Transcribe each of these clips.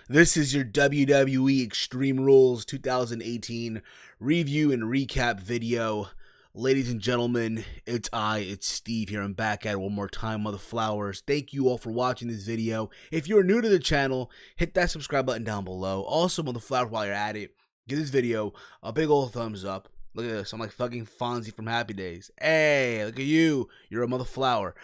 This is your WWE Extreme Rules 2018 review and recap video. Ladies and gentlemen, it's Steve here. I'm back at it one more time, Mother Flowers. Thank you all for watching this video. If you're new to the channel, hit that subscribe button down below. Also, Mother Flowers, while you're at it, give this video a big old thumbs up. Look at this. I'm like fucking Fonzie from Happy Days. Hey, look at you. You're a Mother Flower.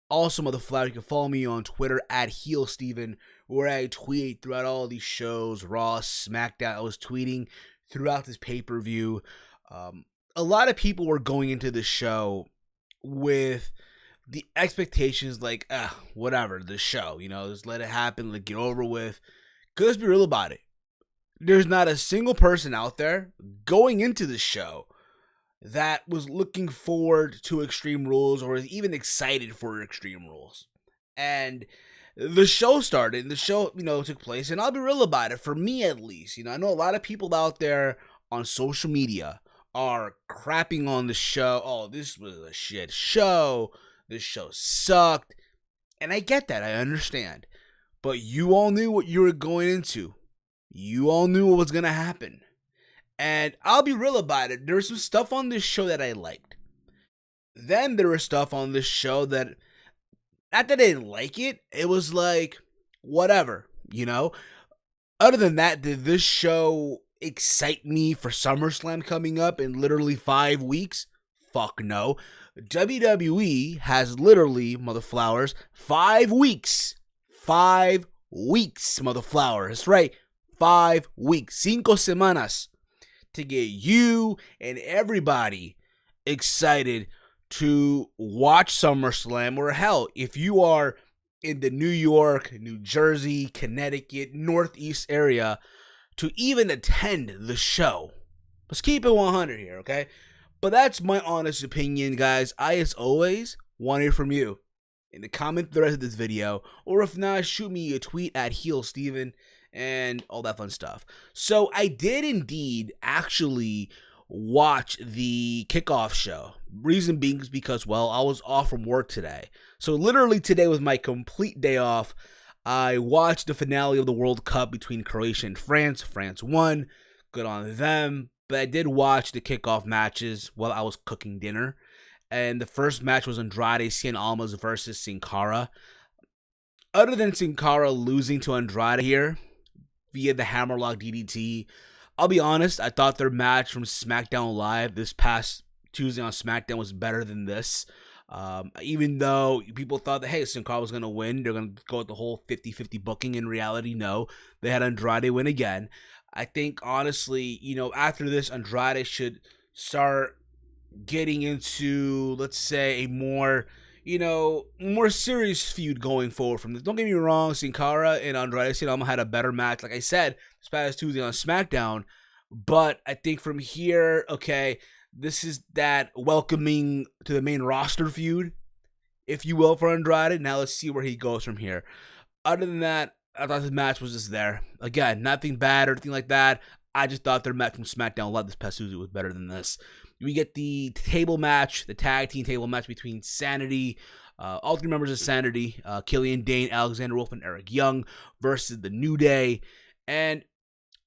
Also, Mother Flower, you can follow me on Twitter at HeelSteven, where I tweet throughout all these shows, Raw, SmackDown. I was tweeting throughout this pay-per-view. A lot of people were going into the show with the expectations like, whatever, the show, just let it happen, let it get over with. Because let's be real about it. There's not a single person out there going into the show that was looking forward to Extreme Rules or was even excited for Extreme Rules. And the show started, the show, took place, and I'll be real about it, for me at least. I know a lot of people out there on social media are crapping on the show. Oh, this was a shit show. This show sucked. And I get that. I understand. But you all knew what you were going into. You all knew what was going to happen. And I'll be real about it. There was some stuff on this show that I liked. Then there was stuff on this show that, not that I didn't like it, it was like, whatever, Other than that, did this show excite me for Summerslam coming up in literally 5 weeks? Fuck no. WWE has literally, Mother Flowers, 5 weeks. 5 weeks, Mother Flowers. That's right. 5 weeks. 5 semanas. To get you and everybody excited to watch SummerSlam, or hell, if you are in the New York, New Jersey, Connecticut, Northeast area, to even attend the show. Let's keep it 100 here, okay? But that's my honest opinion, guys. I, as always, want to hear from you in the comment thread of this video, or if not, shoot me a tweet at HeelSteven and all that fun stuff. So I did indeed actually watch the kickoff show. Reason being is because, well, I was off from work today. So literally today was my complete day off. I watched the finale of the World Cup between Croatia and France. France won. Good on them. But I did watch the kickoff matches while I was cooking dinner. And the first match was Andrade Cien Almas versus Sin Cara. Other than Sin Cara losing to Andrade here via the Hammerlock DDT, I'll be honest, I thought their match from SmackDown Live this past Tuesday on SmackDown was better than this. Even though people thought that, hey, Sin Cara was going to win, they're going to go with the whole 50-50 booking. In reality, no. They had Andrade win again. I think, honestly, after this, Andrade should start getting into, let's say, a more serious feud going forward from this. Don't get me wrong, Sin Cara and Andrade Cien Almas had a better match, like I said, this past Tuesday on SmackDown. But I think from here, okay, this is that welcoming to the main roster feud, if you will, for Andrade. Now let's see where he goes from here. Other than that, I thought this match was just there. Again, nothing bad or anything like that. I just thought their match from SmackDown Live this past Tuesday was better than this. We get the table match, the tag team table match between Sanity, all three members of Sanity, Killian Dane, Alexander Wolf, and Eric Young versus the New Day. And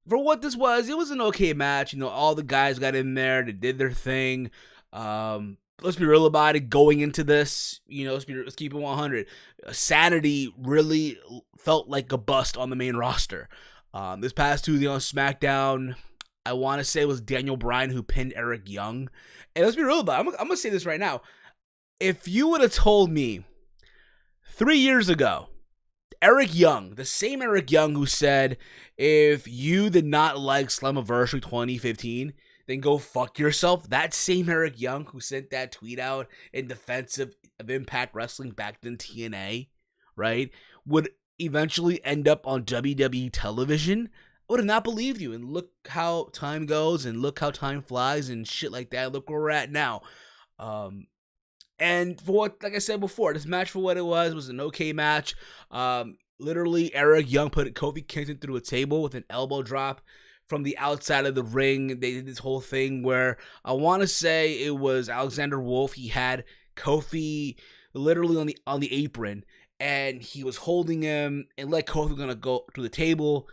for what this was, it was an okay match. All the guys got in there, they did their thing. Let's be real about it. Going into this, let's keep it 100. Sanity really felt like a bust on the main roster. This past Tuesday on SmackDown, I want to say it was Daniel Bryan who pinned Eric Young. And let's be real about it. I'm going to say this right now. If you would have told me 3 years ago, Eric Young, the same Eric Young who said, if you did not like Slammiversary 2015, then go fuck yourself. That same Eric Young who sent that tweet out in defense of Impact Wrestling back then TNA, right, would eventually end up on WWE television. I would have not believed you. And look how time goes, and look how time flies, and shit like that. Look where we're at now. And for what, like I said before, this match for what it was an okay match. Literally, Eric Young put Kofi Kingston through a table with an elbow drop from the outside of the ring. They did this whole thing where I want to say it was Alexander Wolf. He had Kofi literally on the apron, and he was holding him and let Kofi was gonna go to the table,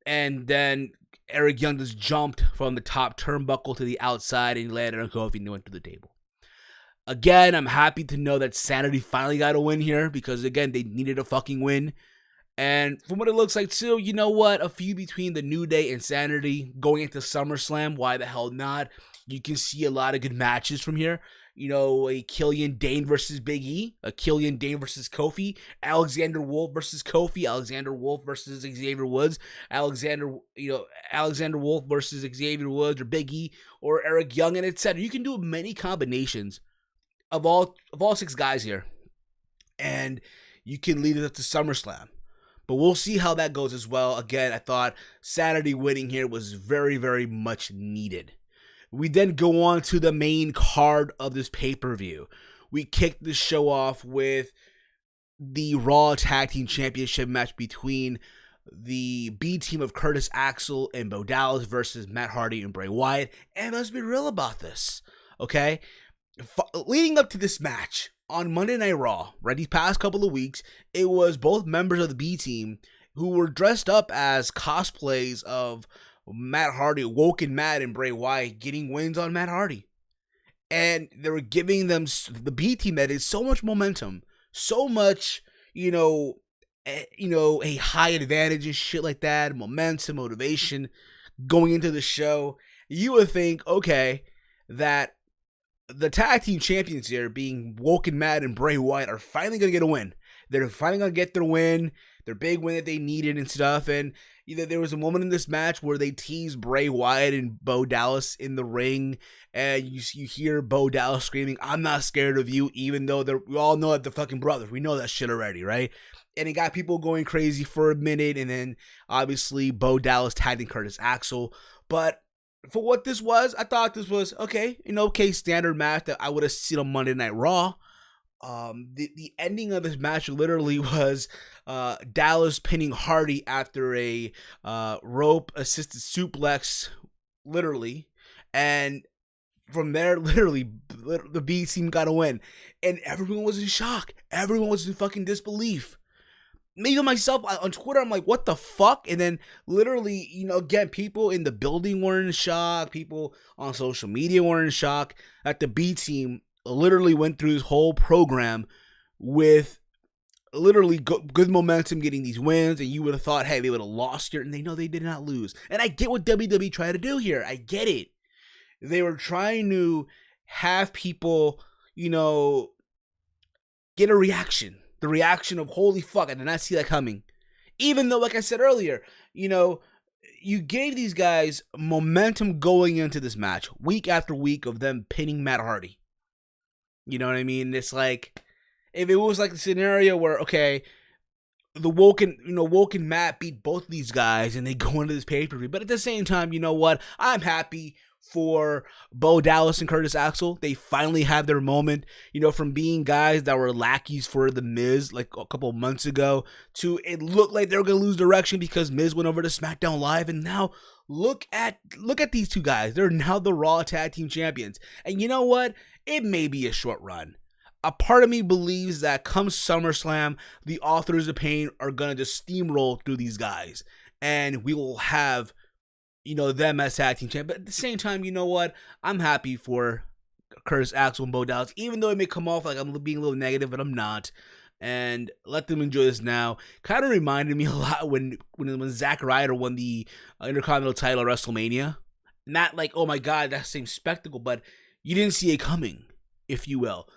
and then Eric Young just jumped from the top turnbuckle to the outside and landed on Kofi and went to the table. Again, I'm happy to know that Sanity finally got a win here because, again, they needed a fucking win. And from what it looks like, too, you know what? A feud between the New Day and Sanity going into SummerSlam. Why the hell not? You can see a lot of good matches from here. You know, a Killian Dane versus Big E, a Killian Dane versus Kofi, Alexander Wolf versus Kofi, Alexander Wolf versus Xavier Woods, Alexander Wolf versus Xavier Woods or Big E or Eric Young, and etc. You can do many combinations of all 6 guys here, and you can lead it up to SummerSlam. But we'll see how that goes as well. Again, I thought Saturday winning here was very, very much needed. We then go on to the main card of this pay-per-view. We kicked the show off with the Raw Tag Team Championship match between the B team of Curtis Axel and Bo Dallas versus Matt Hardy and Bray Wyatt. And let's be real about this, okay? Leading up to this match on Monday Night Raw, right, these past couple of weeks, it was both members of the B team who were dressed up as cosplays of Matt Hardy, Woken Matt and Bray Wyatt getting wins on Matt Hardy. And they were giving them, the B team, that is, so much momentum, so much, a high advantage and shit like that, momentum, motivation going into the show. You would think, okay, that the tag team champions here, being Woken Matt and Bray Wyatt, are finally going to get a win. They're finally going to get their win, their big win that they needed and stuff. And there was a moment in this match where they teased Bray Wyatt and Bo Dallas in the ring, and you hear Bo Dallas screaming, "I'm not scared of you," even though we all know that they're fucking brothers. We know that shit already, right? And it got people going crazy for a minute, and then obviously Bo Dallas tagging Curtis Axel. But for what this was, I thought this was okay, standard match that I would have seen on Monday Night Raw. The ending of this match literally was Dallas pinning Hardy after a rope assisted suplex, literally, and from there, literally, the B team got a win, and everyone was in shock. Everyone was in fucking disbelief. Maybe myself on Twitter, I'm like, what the fuck? And then literally, again, people in the building were in shock. People on social media were in shock that the B team literally went through this whole program with literally good momentum, getting these wins. And you would have thought, hey, they would have lost here. And they did not lose. And I get what WWE tried to do here. I get it. They were trying to have people, get a reaction. The reaction of, holy fuck, I did not see that coming. Even though, like I said earlier, you gave these guys momentum going into this match, week after week of them pinning Matt Hardy. You know what I mean? It's like, if it was like the scenario where, okay, the Woken Matt beat both of these guys and they go into this pay-per-view. But at the same time, you know what? I'm happy for Bo Dallas and Curtis Axel. They finally have their moment, from being guys that were lackeys for The Miz like a couple months ago to it looked like they were going to lose direction because Miz went over to SmackDown Live, and now look at these two guys. They're now the Raw Tag Team Champions. And you know what? It may be a short run. A part of me believes that come SummerSlam, the Authors of Pain are going to just steamroll through these guys, and we will have them as tag team champ. But at the same time, you know what? I'm happy for Curtis Axel and Bo Dallas, even though it may come off like I'm being a little negative, but I'm not. And let them enjoy this now. Kind of reminded me a lot when Zack Ryder won the Intercontinental title at WrestleMania. Not like, oh my God, that same spectacle, but you didn't see it coming, if you will.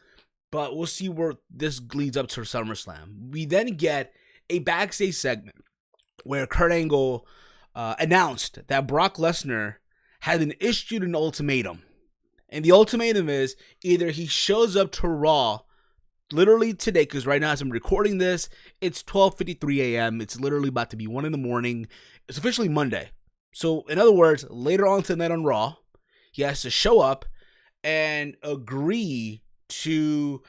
But we'll see where this leads up to SummerSlam. We then get a backstage segment where Kurt Angle announced that Brock Lesnar had issued an ultimatum. And the ultimatum is either he shows up to Raw literally today, because right now as I'm recording this, it's 12:53 a.m. It's literally about to be 1 in the morning. It's officially Monday. So in other words, later on tonight on Raw, he has to show up and agree to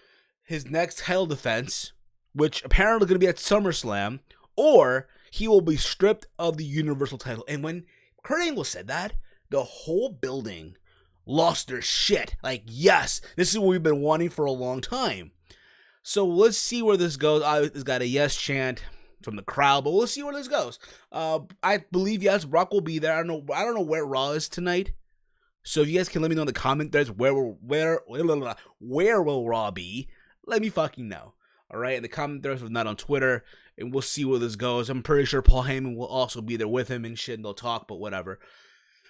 his next title defense, which apparently going to be at SummerSlam, or he will be stripped of the Universal title. And when Kurt Angle said that, the whole building lost their shit. Like, yes, this is what we've been wanting for a long time. So let's see where this goes. It's got a yes chant from the crowd, but we'll see where this goes. I believe yes, Brock will be there. I don't know where Raw is tonight. So if you guys can let me know in the comment threads where will Raw be, let me fucking know. All right, in the comment threads, if not on Twitter, and we'll see where this goes. I'm pretty sure Paul Heyman will also be there with him and shit, and they'll talk, but whatever.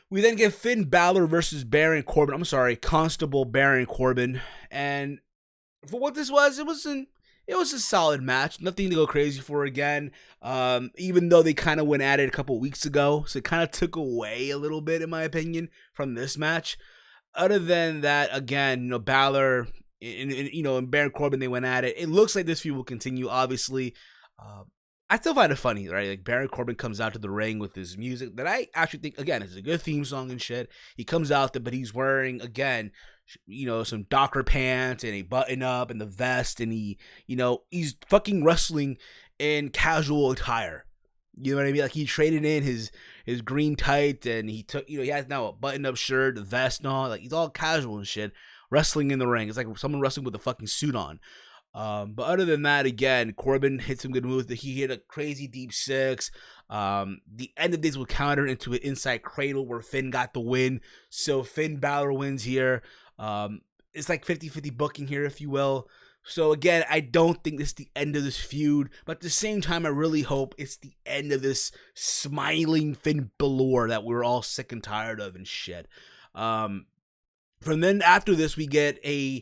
We then get Finn Balor versus Baron Corbin. I'm sorry, Constable Baron Corbin. And for what this was, it was a solid match. Nothing to go crazy for again. Even though they kind of went at it a couple weeks ago, so it kind of took away a little bit, in my opinion, from this match. Other than that, again, Balor and Baron Corbin, they went at it. It looks like this feud will continue. Obviously, I still find it funny, right? Like Baron Corbin comes out to the ring with his music that I actually think, again, is a good theme song and shit. He comes out there, but he's wearing, again, some Docker pants and a button up and the vest, and he's fucking wrestling in casual attire. You know what I mean? Like he traded in his green tights, and he took, he has now a button up shirt, a vest and all. Like he's all casual and shit, wrestling in the ring. It's like someone wrestling with a fucking suit on. But other than that, again, Corbin hit some good moves. He hit a crazy deep six. The end of days will counter into an inside cradle where Finn got the win. So Finn Balor wins here. It's like 50-50 booking here, if you will. So again, I don't think this is the end of this feud, but at the same time, I really hope it's the end of this smiling Finn Balor that we're all sick and tired of and shit. From then after this, we get an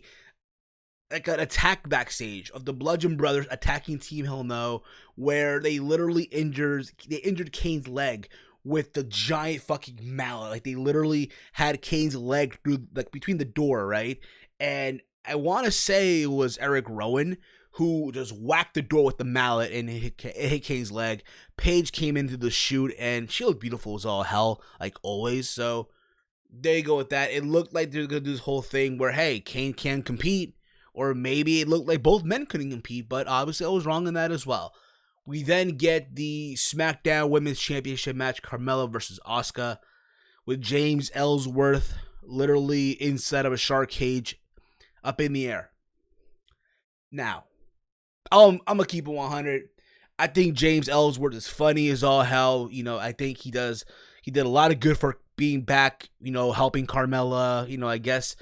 attack backstage of the Bludgeon Brothers attacking Team Hell No, where they literally injured Kane's leg with the giant fucking mallet. Like they literally had Kane's leg through, like, between the door, right? And I want to say it was Eric Rowan who just whacked the door with the mallet and it hit Kane's leg. Paige came into the shoot and she looked beautiful as all hell, like always. So there you go with that. It looked like they're gonna do this whole thing where, hey, Kane can compete. Or maybe it looked like both men couldn't compete, but obviously I was wrong in that as well. We then get the SmackDown Women's Championship match, Carmella versus Asuka, with James Ellsworth literally inside of a shark cage up in the air. Now, I'm going to keep it 100. I think James Ellsworth is funny as all hell. I think he did a lot of good for being back, helping Carmella, I guess,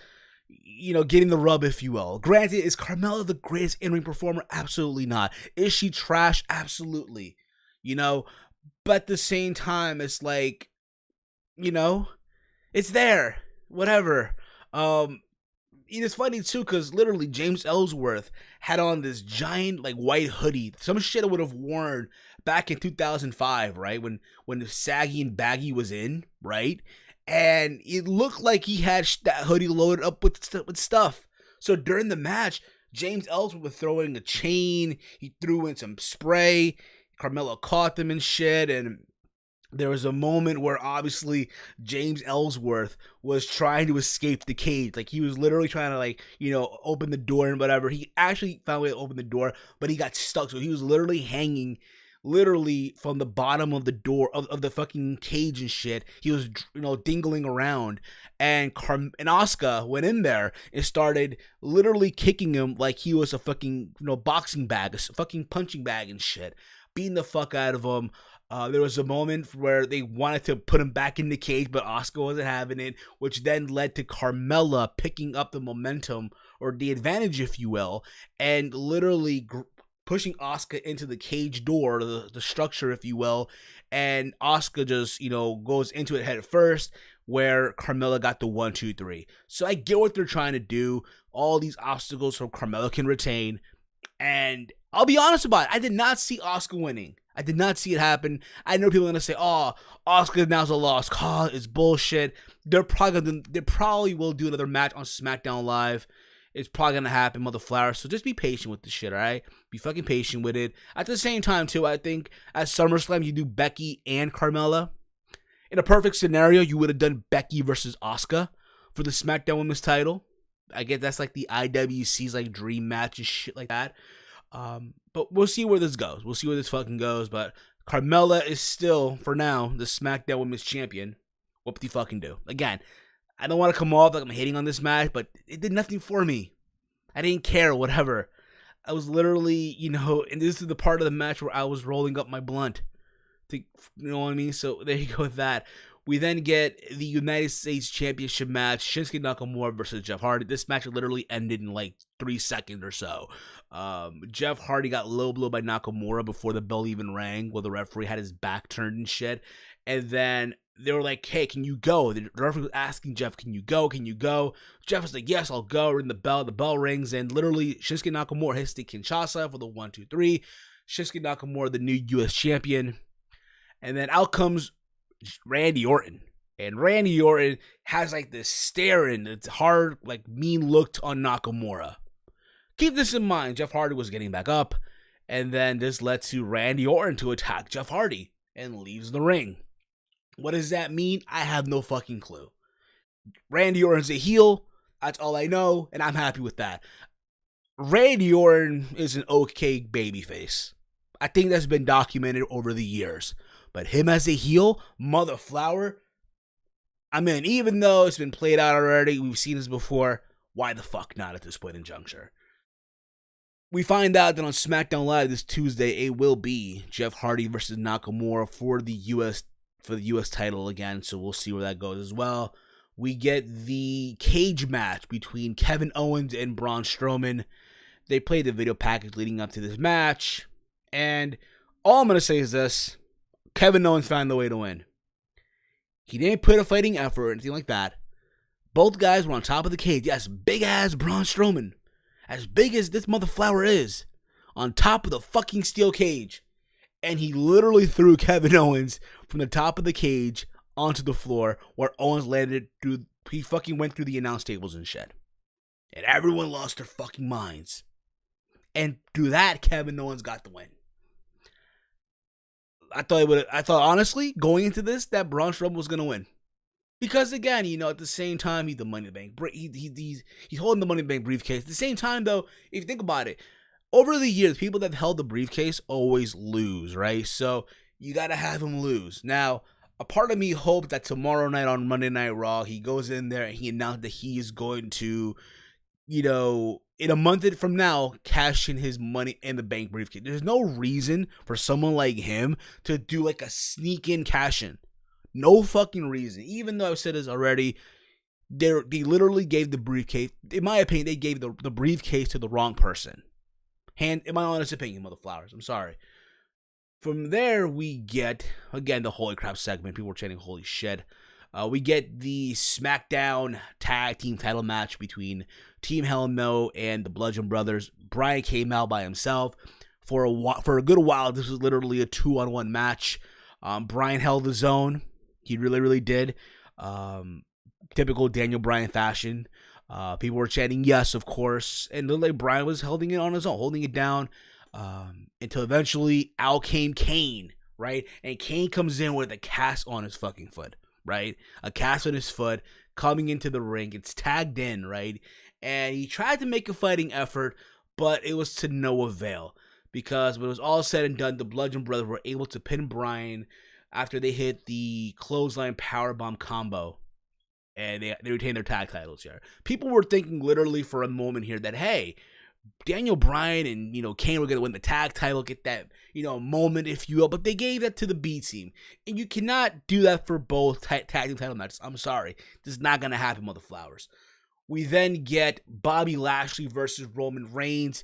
getting the rub, if you will. Granted, is Carmella the greatest in-ring performer? Absolutely not. Is she trash? Absolutely. But at the same time, it's like, it's there. Whatever. It's funny too, because literally James Ellsworth had on this giant like white hoodie, some shit I would have worn back in 2005, right? When Saggy and Baggy was in, right? And it looked like he had that hoodie loaded up with stuff. So during the match, James Ellsworth was throwing a chain. He threw in some spray. Carmella caught them and shit. And there was a moment where obviously James Ellsworth was trying to escape the cage. Like he was literally trying to open the door and whatever. He actually found a way to open the door, but he got stuck. So he was literally hanging from the bottom of the door of the fucking cage and shit. He was dingling around, and Asuka went in there and started literally kicking him like he was a fucking boxing bag, a fucking punching bag and shit, beating the fuck out of him. There was a moment where they wanted to put him back in the cage, but Asuka wasn't having it, which then led to Carmella picking up the momentum or the advantage, if you will, and literally pushing Asuka into the cage door, the structure, if you will, and Asuka just, goes into it head first, where Carmella got the 1, 2, 3. So I get what they're trying to do. All these obstacles so Carmella can retain, and I'll be honest about it. I did not see Asuka winning. I did not see it happen. I know people are gonna say, "Oh, Asuka now's a lost cause. It's bullshit." They probably will do another match on SmackDown Live. It's probably gonna happen, Mother Flower. So just be patient with this shit, all right? Be fucking patient with it. At the same time, too, I think at SummerSlam you do Becky and Carmella. In a perfect scenario, you would have done Becky versus Asuka for the SmackDown Women's title. I guess that's like the IWC's like dream match and shit like that. But we'll see where this goes. We'll see where this fucking goes. But Carmella is still, for now, the SmackDown Women's Champion. What do you fucking do? Again, I don't want to come off like I'm hating on this match, but it did nothing for me. I didn't care, whatever. I was literally, and this is the part of the match where I was rolling up my blunt. You know what I mean? So there you go with that. We then get the United States Championship match, Shinsuke Nakamura versus Jeff Hardy. This match literally ended in like 3 seconds or so. Jeff Hardy got low blow by Nakamura before the bell even rang, while the referee had his back turned and shit. And then they were like, hey, can you go? The referee was asking Jeff, can you go? Can you go? Jeff was like, yes, I'll go. Ring the bell rings, and literally Shinsuke Nakamura hits the Kinshasa for the 1, 2, 3. Shinsuke Nakamura, the new U.S. champion. And then out comes Randy Orton. And Randy Orton has like this staring, it's hard, like mean look on Nakamura. Keep this in mind, Jeff Hardy was getting back up. And then this led to Randy Orton to attack Jeff Hardy and leaves the ring. What does that mean? I have no fucking clue. Randy Orton's a heel. That's all I know, and I'm happy with that. Randy Orton is an okay babyface. I think that's been documented over the years. But him as a heel, Mother Flower, I mean, even though it's been played out already, we've seen this before, why the fuck not at this point in juncture? We find out that on SmackDown Live this Tuesday, it will be Jeff Hardy versus Nakamura for the U.S. title again, so we'll see where that goes as well. We get the cage match between Kevin Owens and Braun Strowman. They played the video package leading up to this match, and all I'm going to say is this. Kevin Owens found the way to win. He didn't put a fighting effort or anything like that. Both guys were on top of the cage. Yes, big-ass Braun Strowman, as big as this mother flower is, on top of the fucking steel cage. And he literally threw Kevin Owens from the top of the cage onto the floor, where Owens landed through. He fucking went through the announce tables and shit. And everyone lost their fucking minds. And through that, Kevin Owens got the win. I thought honestly, going into this, that Braun Strowman was gonna win, because again, at the same time, he's the Money in the Bank. He's holding the Money in the Bank briefcase. At the same time, though, if you think about it, over the years, people that have held the briefcase always lose, right? So you gotta have him lose. Now, a part of me hopes that tomorrow night on Monday Night Raw, he goes in there and he announced that he is going to, in a month from now, cash in his Money in the Bank briefcase. There's no reason for someone like him to do like a sneak-in cash-in. No fucking reason. Even though I've said this already, they literally gave the briefcase, in my opinion, they gave the briefcase to the wrong person. In my honest opinion, mother flowers. I'm sorry. From there, we get, again, the Holy Crap segment. People were chanting, holy shit. We get the SmackDown Tag Team title match between Team Hell No and the Bludgeon Brothers. Bryan came out by himself. For a good while, this was literally a 2-on-1 match. Bryan held his own. He really, really did. Typical Daniel Bryan fashion. People were chanting yes, of course. And looked like Bryan was holding it on his own, holding it down. Until eventually, out came Kane, right? And Kane comes in with a cast on his fucking foot. Right? A cast on his foot, coming into the ring. It's tagged in, right? And he tried to make a fighting effort, but it was to no avail. Because when it was all said and done, the Bludgeon Brothers were able to pin Bryan after they hit the clothesline powerbomb combo. And they retained their tag titles here. People were thinking literally for a moment here that, hey, Daniel Bryan and, Kane were going to win the tag title, get that, moment, if you will. But they gave that to the B team. And you cannot do that for both tag team title matches. I'm sorry. This is not going to happen, mother flowers. We then get Bobby Lashley versus Roman Reigns.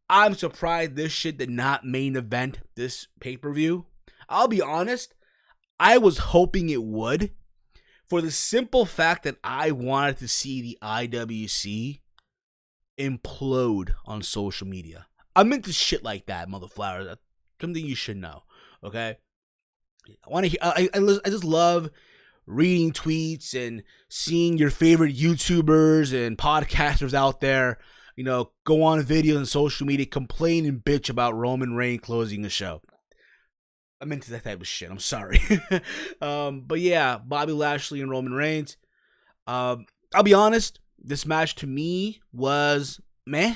I'm surprised this shit did not main event this pay-per-view. I'll be honest. I was hoping it would. For the simple fact that I wanted to see the IWC implode on social media. I'm into shit like that, mother flowers. That's something you should know. Okay, I just love reading tweets and seeing your favorite YouTubers and podcasters out there, go on videos on social media, complain and bitch about Roman Reigns closing the show. I'm into that type of shit. I'm sorry. But yeah, Bobby Lashley and Roman Reigns. I'll be honest. This match to me was meh.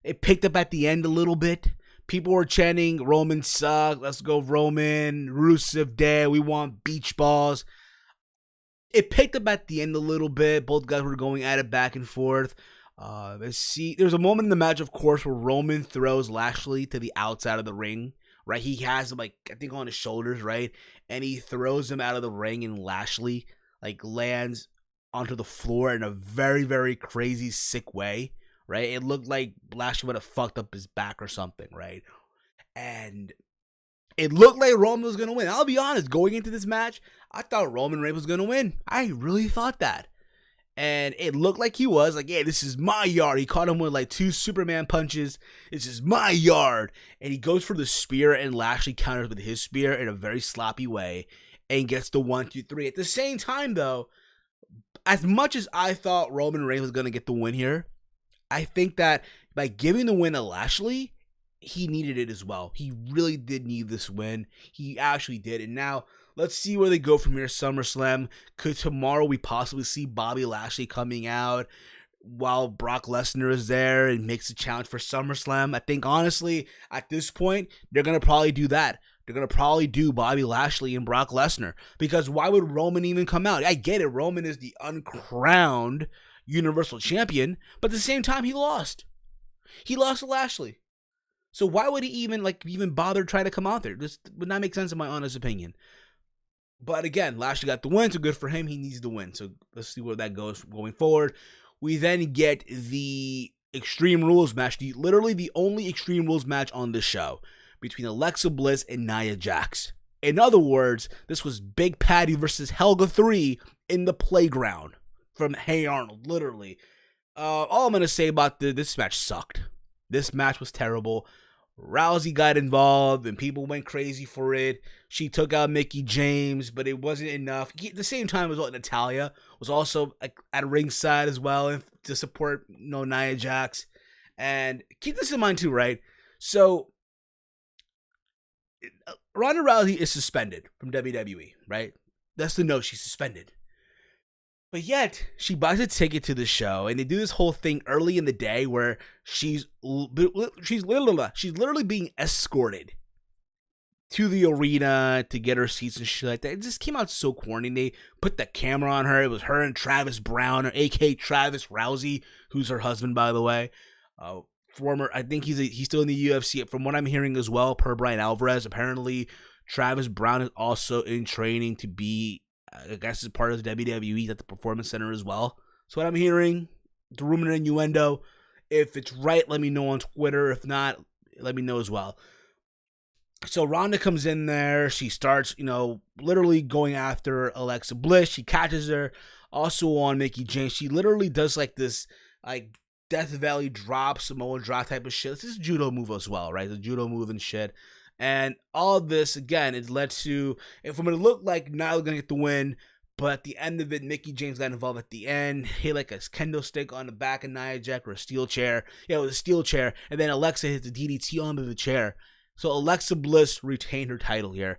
It picked up at the end a little bit. People were chanting, Roman sucks, let's go Roman, Rusev dead, we want beach balls. It picked up at the end a little bit. Both guys were going at it back and forth. Let's see. There's a moment in the match, of course, where Roman throws Lashley to the outside of the ring. Right, he has him, like, I think on his shoulders, right, and he throws him out of the ring, and Lashley like lands onto the floor in a very, very crazy, sick way. Right, it looked like Lashley would have fucked up his back or something, right, and it looked like Roman was gonna win. I'll be honest, going into this match, I thought Roman Reigns was gonna win. I really thought that. And it looked like he was like, yeah, this is my yard. He caught him with like 2 Superman punches. This is my yard. And he goes for the spear, and Lashley counters with his spear in a very sloppy way and gets the 1, 2, 3. At the same time, though, as much as I thought Roman Reigns was going to get the win here, I think that by giving the win to Lashley, he needed it as well. He really did need this win. He actually did. And now, let's see where they go from here. SummerSlam. Could tomorrow we possibly see Bobby Lashley coming out while Brock Lesnar is there and makes a challenge for SummerSlam? I think, honestly, at this point, they're going to probably do that. They're going to probably do Bobby Lashley and Brock Lesnar. Because why would Roman even come out? I get it. Roman is the uncrowned Universal Champion. But at the same time, he lost. He lost to Lashley. So why would he even bother trying to come out there? This would not make sense in my honest opinion. But again, Lashley got the win, so good for him. He needs the win. So let's see where that goes going forward. We then get the Extreme Rules match, literally the only Extreme Rules match on the show, between Alexa Bliss and Nia Jax. In other words, this was Big Patty versus Helga 3 in the playground from Hey Arnold, literally. All I'm going to say about this match sucked. This match was terrible. Rousey got involved and people went crazy for it. She took out Mickie James, but it wasn't enough. At the same time as well, Natalya was also at ringside as well to support Nia Jax. And keep this in mind too, right? So Ronda Rousey is suspended from WWE, right? That's the note, she's suspended. But yet, she buys a ticket to the show, and they do this whole thing early in the day where she's literally being escorted to the arena to get her seats and shit like that. It just came out so corny. They put the camera on her. It was her and Travis Brown, a.k.a. Travis Rousey, who's her husband, by the way. Former, I think he's still in the UFC. From what I'm hearing as well, per Brian Alvarez, apparently Travis Brown is also in training to be, I guess, as part of the WWE at the Performance Center as well. So what I'm hearing, the rumor and innuendo. If it's right, let me know on Twitter. If not, let me know as well. So Ronda comes in there. She starts, literally going after Alexa Bliss. She catches her. Also on Mickie James. She literally does this, Death Valley drop, Samoa drop type of shit. This is a judo move as well, right? The judo move and shit. And all of this, again, it led to, if I'm going to look like Nyla going to get the win, but at the end of it, Mickie James got involved at the end, hit like a kendo stick on the back of Nia Jax or a steel chair. Yeah, it was a steel chair. And then Alexa hit the DDT onto the chair. So Alexa Bliss retained her title here.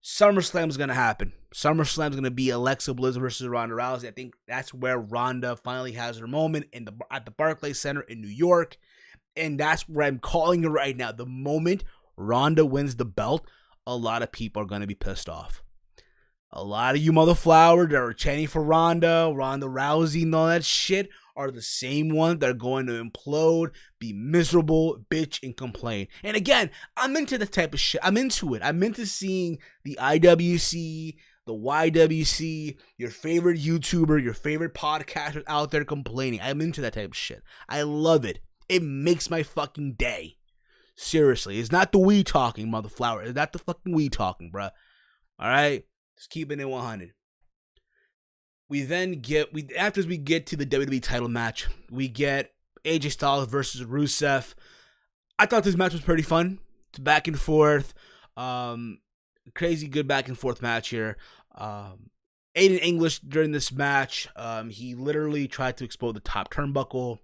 SummerSlam is going to happen. SummerSlam is going to be Alexa Bliss versus Ronda Rousey. I think that's where Ronda finally has her moment at the Barclays Center in New York. And that's where I'm calling it right now. The moment Ronda wins the belt, a lot of people are going to be pissed off. A lot of you motherflowers that are chanting for Ronda Rousey and all that shit are the same ones that are going to implode, be miserable, bitch, and complain. And again, I'm into that type of shit. I'm into it. I'm into seeing the IWC, the YWC, your favorite YouTuber, your favorite podcaster out there complaining. I'm into that type of shit. I love it. It makes my fucking day. Seriously, it's not the we talking, motherflower. It's not the fucking we talking, bruh. Alright? Just keeping it 100. We then after we get to the WWE title match, we get AJ Styles versus Rusev. I thought this match was pretty fun. It's back and forth. Crazy good back and forth match here. Aiden English during this match, he literally tried to explode the top turnbuckle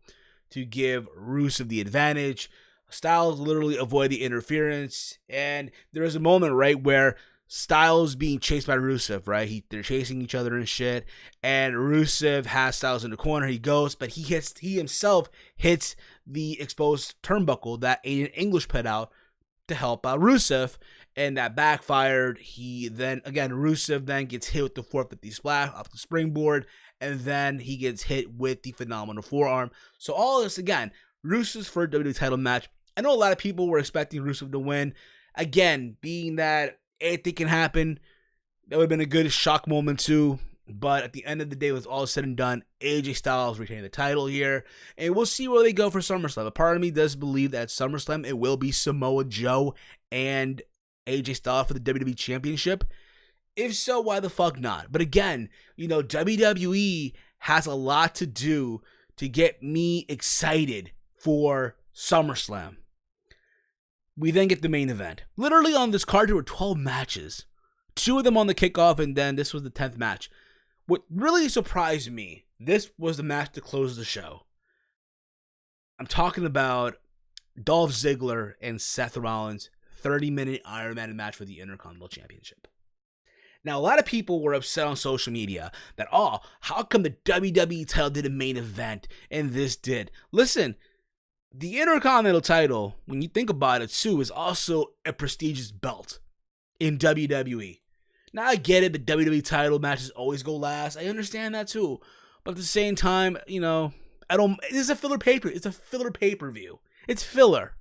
to give Rusev the advantage. Styles literally avoid the interference, and there was a moment, right, where Styles being chased by Rusev, right? They're chasing each other and shit, and Rusev has Styles in the corner. He goes, but he himself hits the exposed turnbuckle that Aiden English put out to help out Rusev, and that backfired. Rusev then gets hit with the 450 splash off the springboard, and then he gets hit with the phenomenal forearm. So all this, again, Rusev's first WWE title match. I know a lot of people were expecting Rusev to win. Again, being that anything can happen, that would have been a good shock moment too. But at the end of the day, it was all said and done, AJ Styles retaining the title here. And we'll see where they go for SummerSlam. A part of me does believe that at SummerSlam, it will be Samoa Joe and AJ Styles for the WWE Championship. If so, why the fuck not? But again, WWE has a lot to do to get me excited for SummerSlam. We then get the main event. Literally on this card, there were 12 matches. 2 of them on the kickoff, and then this was the 10th match. What really surprised me, this was the match to close the show. I'm talking about Dolph Ziggler and Seth Rollins' 30-minute Iron Man match for the Intercontinental Championship. Now, a lot of people were upset on social media that, how come the WWE title did a main event and this did? Listen, the Intercontinental title, when you think about it too, is also a prestigious belt in WWE. Now, I get it, the WWE title matches always go last. I understand that too. But at the same time, it's a filler paper. It's a filler pay-per-view. It's filler.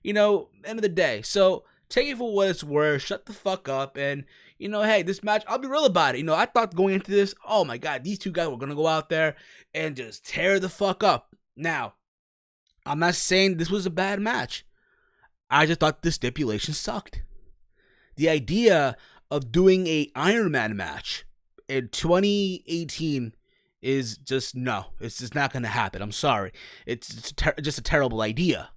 End of the day. So, take it for what it's worth. Shut the fuck up. And, hey, this match, I'll be real about it. I thought going into this, oh my God, these two guys were going to go out there and just tear the fuck up. Now, I'm not saying this was a bad match. I just thought the stipulation sucked. The idea of doing a Iron Man match in 2018 is just, no, it's just not going to happen. I'm sorry. It's just a terrible idea.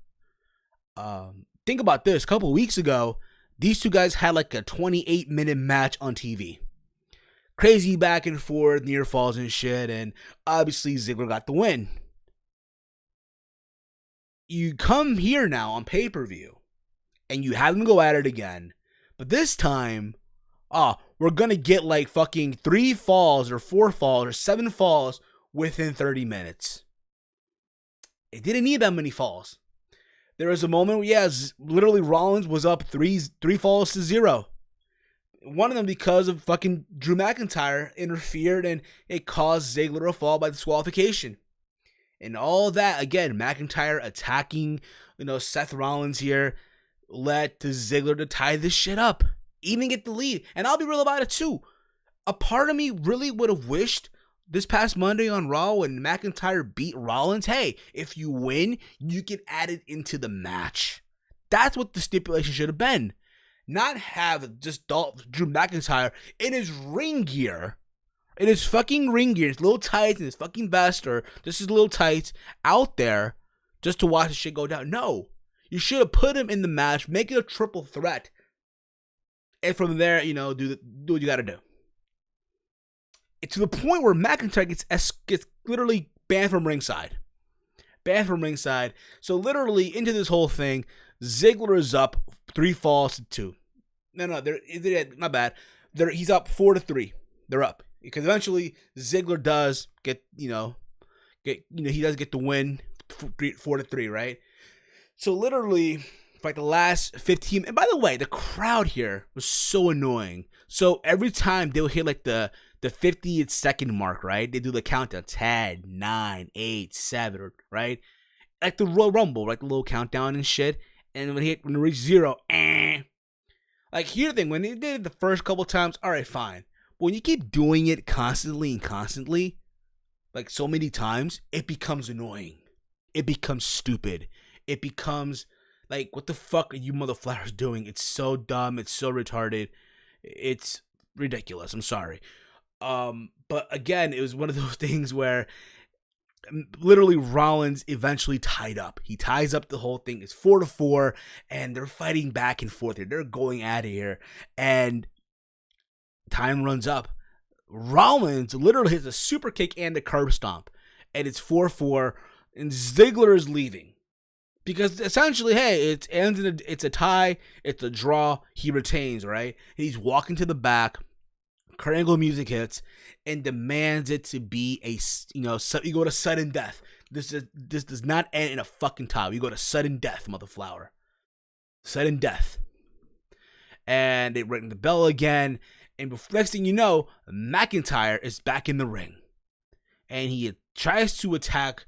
Think about this. A couple weeks ago, these two guys had like a 28-minute match on TV. Crazy back and forth, near falls and shit, and obviously Ziggler got the win. You come here now on pay-per-view, and you have them go at it again, but this time, we're going to get like fucking 3 falls or 4 falls or 7 falls within 30 minutes. It didn't need that many falls. There was a moment where, literally Rollins was up 3 falls to 0. One of them because of fucking Drew McIntyre interfered and it caused Ziggler to fall by disqualification. And all that, again, McIntyre attacking, Seth Rollins here led to Ziggler to tie this shit up. Even get the lead. And I'll be real about it too. A part of me really would have wished this past Monday on Raw when McIntyre beat Rollins, hey, if you win, you get added into the match. That's what the stipulation should have been. Not have just Drew McIntyre in his ring gear. In his fucking ring gear, his little tights and his fucking vest or just his little tights out there just to watch the shit go down. No. You should have put him in the match, make it a triple threat. And from there, do what you gotta do. It's to the point where McIntyre gets literally banned from ringside. So literally into this whole thing, Ziggler is up 3 falls to 2. No, not bad. He's up 4-3. They're up because eventually Ziggler does get he does get the win 4-3, right? So literally, for like the last 15, and by the way, the crowd here was so annoying. So every time they would hit like the 50th second mark, right? They do the countdown 10, 9, 8, 7, right? Like the Royal Rumble, like the little countdown and shit. And when they reach 0, like here's the thing, when they did it the first couple times, all right, fine. But when you keep doing it constantly, like so many times, it becomes annoying. It becomes stupid. It becomes like, what the fuck are you motherflowers doing? It's so dumb. It's so retarded. It's ridiculous. I'm sorry. But again, it was one of those things where literally Rollins eventually tied up. He ties up the whole thing. It's 4-4, and they're fighting back and forth here. They're going at it here, and time runs up. Rollins literally hits a super kick and a curb stomp, and it's 4-4, and Ziggler is leaving. Because essentially, hey, it's a tie, it's a draw, he retains, right? He's walking to the back, Kurt Angle music hits, and demands it to be you go to sudden death. This does not end in a fucking tie. You go to sudden death, motherflower. Sudden death. And they ring the bell again, and next thing you know, McIntyre is back in the ring. and he tries to attack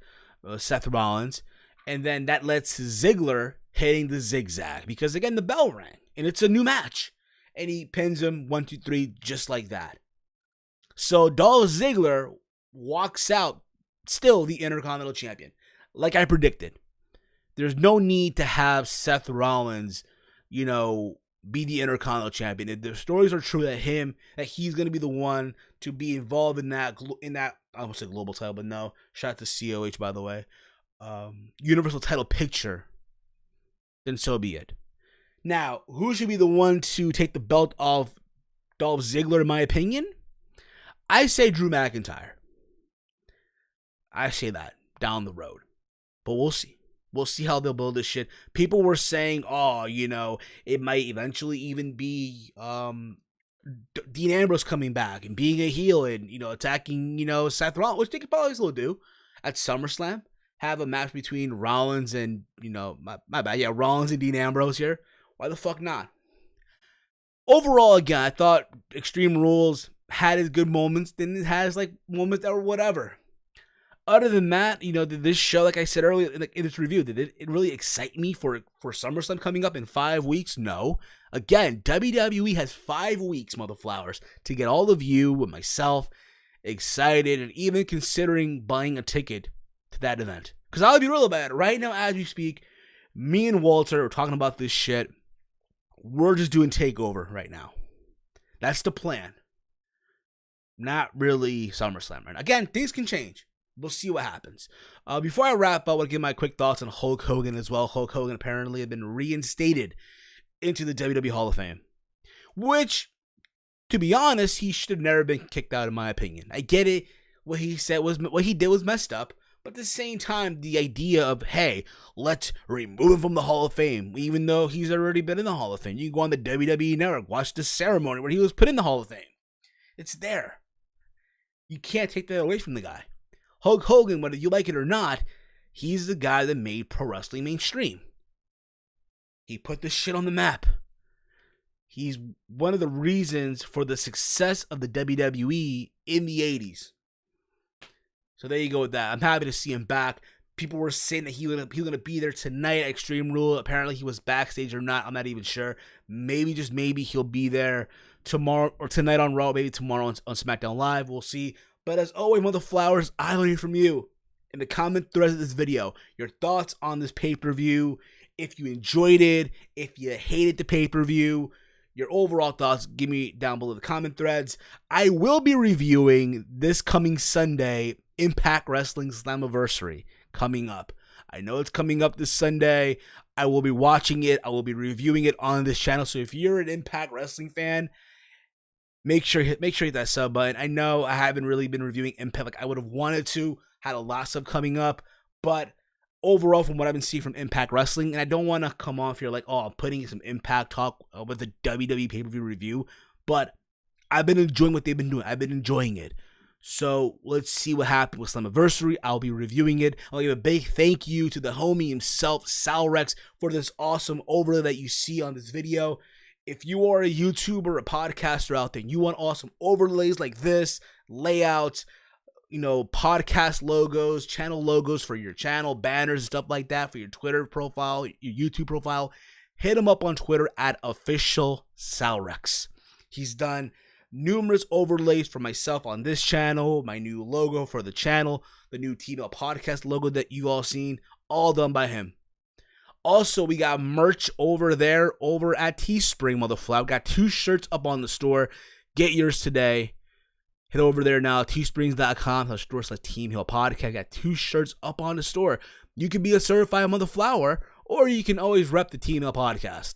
Seth Rollins, and then that lets Ziggler hitting the zigzag because, again, the bell rang, and it's a new match, and he pins him 1, 2, 3 just like that. So Dolph Ziggler walks out still the Intercontinental Champion, like I predicted. There's no need to have Seth Rollins, be the Intercontinental Champion. If the stories are true that he's going to be the one to be involved in that, I almost said global title, but no. Shout out to COH, by the way. Universal title picture, then so be it. Now, who should be the one to take the belt off Dolph Ziggler, in my opinion? I say Drew McIntyre. I say that down the road. But we'll see. We'll see how they'll build this shit. People were saying, it might eventually even be Dean Ambrose coming back and being a heel and, attacking, Seth Rollins, which they could probably still do at SummerSlam. Have a match between Rollins and, my bad. Yeah, Rollins and Dean Ambrose here. Why the fuck not? Overall, again, I thought Extreme Rules had its good moments. Then it has, moments that were whatever. Other than that, did this show, like I said earlier in this review, did it really excite me for SummerSlam coming up in 5 weeks? No. Again, WWE has 5 weeks, motherflowers, to get all of you and myself excited and even considering buying a ticket to that event. Because I'll be real about it. Right now, as we speak, me and Walter are talking about this shit. We're just doing TakeOver right now. That's the plan. Not really SummerSlam right now. Again, things can change. We'll see what happens. Before I wrap up, I want to give my quick thoughts on Hulk Hogan as well. Hulk Hogan apparently had been reinstated into the WWE Hall of Fame, which, to be honest, he should have never been kicked out, in my opinion. I get it. What he did was messed up, but at the same time, the idea of, hey, let's remove him from the Hall of Fame, even though he's already been in the Hall of Fame. You can go on the WWE Network, watch the ceremony where he was put in the Hall of Fame. It's there. You can't take that away from the guy. Hulk Hogan, whether you like it or not, he's the guy that made pro wrestling mainstream. He put this shit on the map. He's one of the reasons for the success of the WWE in the 80s. So there you go with that. I'm happy to see him back. People were saying that he was gonna be there tonight at Extreme Rule. Apparently he was backstage or not. I'm not even sure. Maybe, just maybe, he'll be there tomorrow or tonight on Raw. Maybe tomorrow on SmackDown Live. We'll see. But as always, motherflowers, I want to hear from you in the comment threads of this video. Your thoughts on this pay-per-view. If you enjoyed it, if you hated the pay-per-view, your overall thoughts, give me down below the comment threads. I will be reviewing this coming Sunday, Impact Wrestling Slammiversary coming up. I know it's coming up this Sunday. I will be watching it. I will be reviewing it on this channel. So if you're an Impact Wrestling fan, Make sure you hit that sub button. I know I haven't really been reviewing Impact like I would have wanted to. Had a lot of stuff coming up. But overall, from what I've been seeing from Impact Wrestling, and I don't want to come off here like, oh, I'm putting some Impact talk with the WWE pay-per-view review. But I've been enjoying what they've been doing. I've been enjoying it. So let's see what happened with Slammiversary. I'll be reviewing it. I'll give a big thank you to the homie himself, Salrex, for this awesome overlay that you see on this video. If you are a YouTuber, a podcaster out there, and you want awesome overlays like this, layouts, podcast logos, channel logos for your channel, banners, and stuff like that for your Twitter profile, your YouTube profile, hit him up on Twitter at @officialsalrex. He's done numerous overlays for myself on this channel, my new logo for the channel, the new TML podcast logo that you all seen, all done by him. Also, we got merch over there, over at Teespring, motherflower. Got 2 shirts up on the store. Get yours today. Head over there now, teesprings.com/store/Team Hill Podcast. Got 2 shirts up on the store. You can be a certified motherflower, or you can always rep the Team Hill Podcast.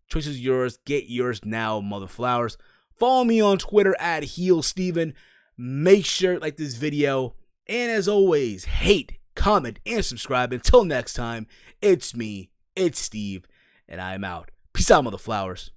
Choice is yours. Get yours now, motherflowers. Follow me on Twitter at HeelSteven. Make sure to like this video. And as always, hate, comment, and subscribe. Until next time, it's me, it's Steve, and I'm out. Peace out, motherflowers.